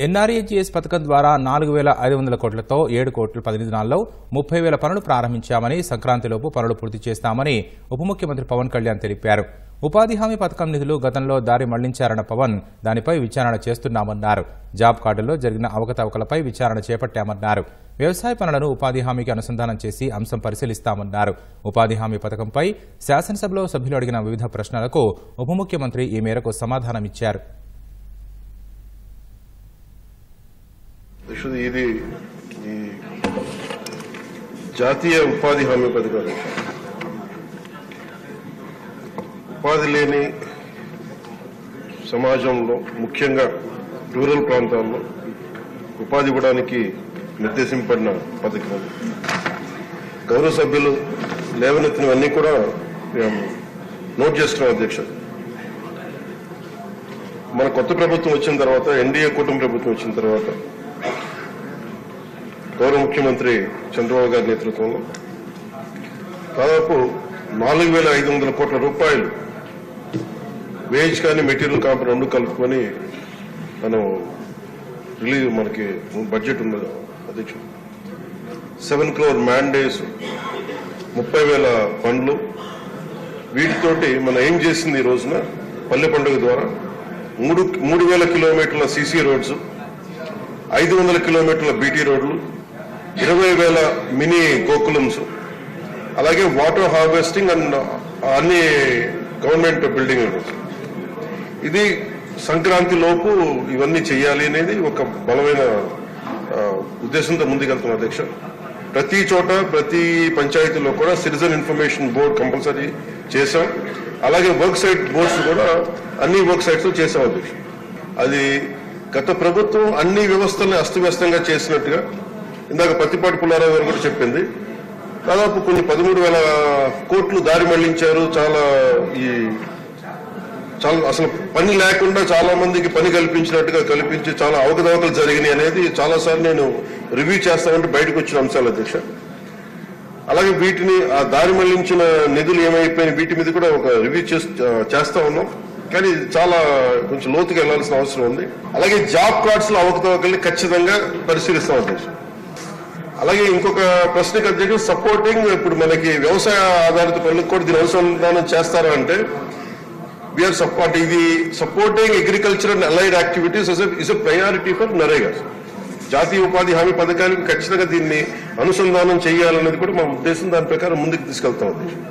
NREGS పథకం ద్వారా 4,500 కోట్లతో 7 కోట్ల 10 దినాల్లో 30,000 పనులు ప్రారంభించామని, సంక్రాంతిలోపు పనులు పూర్తి చేస్తామని ఉప ముఖ్యమంత్రి పవన్ కళ్యాణ్ తెలిపారు. ఉపాధి హామీ పథకం నిధులు గతంలో దారి మళ్లించారన్న పవన్ దానిపై విచారణ చేస్తున్నామన్నారు. జాబ్ కార్డుల్లో జరిగిన అవకతవకలపై విచారణ చేపట్టామన్నారు. వ్యవసాయ పనులను ఉపాధి హామీకి అనుసంధానం చేసి అంశం పరిశీలిస్తామన్నారు. ఉపాధి హామీ పథకంపై శాసనసభలో సభ్యులు అడిగిన వివిధ ప్రశ్నలకు ఉప ముఖ్యమంత్రి ఈ మేరకు సమాధానమిచ్చారు. ఇది జాతీయ ఉపాధి హామీ పథకం. ఉపాధి లేని సమాజంలో, ముఖ్యంగా రూరల్ ప్రాంతాల్లో ఉపాధి ఇవ్వడానికి నిర్దేశింపబడిన పథకం. గౌరవ సభ్యులు లేవనెత్తినవన్నీ కూడా నోట్ చేస్తున్నాం అధ్యక్ష. మన కొత్త ప్రభుత్వం వచ్చిన తర్వాత, ఎన్డీఏ కూటమి ప్రభుత్వం వచ్చిన తర్వాత గౌరవ ముఖ్యమంత్రి చంద్రబాబు గారి నేతృత్వంలో దాదాపు 4,500 కోట్ల రూపాయలు వేజ్ కానీ మెటీరియల్ కాంపౌండ్ రెండు కలుపుకొని మనం మనకి బడ్జెట్ ఉన్నది అధ్యక్షుడు. 7 crore మ్యాండేస్, 30,000 ఫండ్లు. వీటితోటి మనం ఏం చేసింది ఈ రోజున పల్లె పండుగ ద్వారా 3,000 కిలోమీటర్ల సీసీ రోడ్స్, 500 కిలోమీటర్ల బీటీ రోడ్లు, 20,000 మినీ గోకులమ్స్, అలాగే వాటర్ హార్వెస్టింగ్ అండ్ అన్ని గవర్నమెంట్ బిల్డింగ్. ఇది సంక్రాంతి లోపు ఇవన్నీ చేయాలి అనేది ఒక బలమైన ఉద్దేశంతో ముందుకెళ్తున్నాం అధ్యక్ష. ప్రతి చోట, ప్రతి పంచాయతీలో కూడా సిటిజన్ ఇన్ఫర్మేషన్ బోర్డు కంపల్సరీ చేశాం. అలాగే వర్క్ సైట్ బోర్డ్స్ కూడా అన్ని వర్క్ సైట్స్ చేశాం అధ్యక్ష. అది గత ప్రభుత్వం అన్ని వ్యవస్థల్ని అస్తవ్యస్తంగా చేసినట్టుగా ఇందాక పత్తిపాటి పుల్లారావు గారు కూడా చెప్పింది. దాదాపు కొన్ని 13,000 కోట్లు దారి మళ్లించారు. చాలా అసలు పని లేకుండా చాలా మందికి పని కల్పించినట్టుగా కల్పించి చాలా అవకతవకలు జరిగినాయి అనేది చాలాసార్లు నేను రివ్యూ చేస్తామంటే బయటకు వచ్చిన అంశాలు అధ్యక్ష. అలాగే వీటిని ఆ దారి మళ్లించిన నిధులు ఏమైపోయినాయి వీటి మీద కూడా ఒక రివ్యూ చేస్తా ఉన్నాం. కానీ చాలా కొంచెం లోతుగా వెళ్లాల్సిన అవసరం ఉంది. అలాగే జాబ్ కార్డ్స్ లో అవకతవకల్ని ఖచ్చితంగా పరిశీలిస్తాం అధ్యక్ష. అలాగే ఇంకొక ప్రశ్నకు అధ్యక్షుడు సపోర్టింగ్, ఇప్పుడు మనకి వ్యవసాయ ఆధారిత పనులకు కూడా దీని అనుసంధానం చేస్తారా అంటే వీఆర్ సపోర్ట్. ఇది supporting agriculture and allied activities is a priority for NREGA. జాతీయ ఉపాధి హామీ పథకానికి ఖచ్చితంగా దీన్ని అనుసంధానం చేయాలనేది కూడా మా ఉద్దేశం. దాని ప్రకారం ముందుకు తీసుకెళ్తాం అధ్యక్షుడు.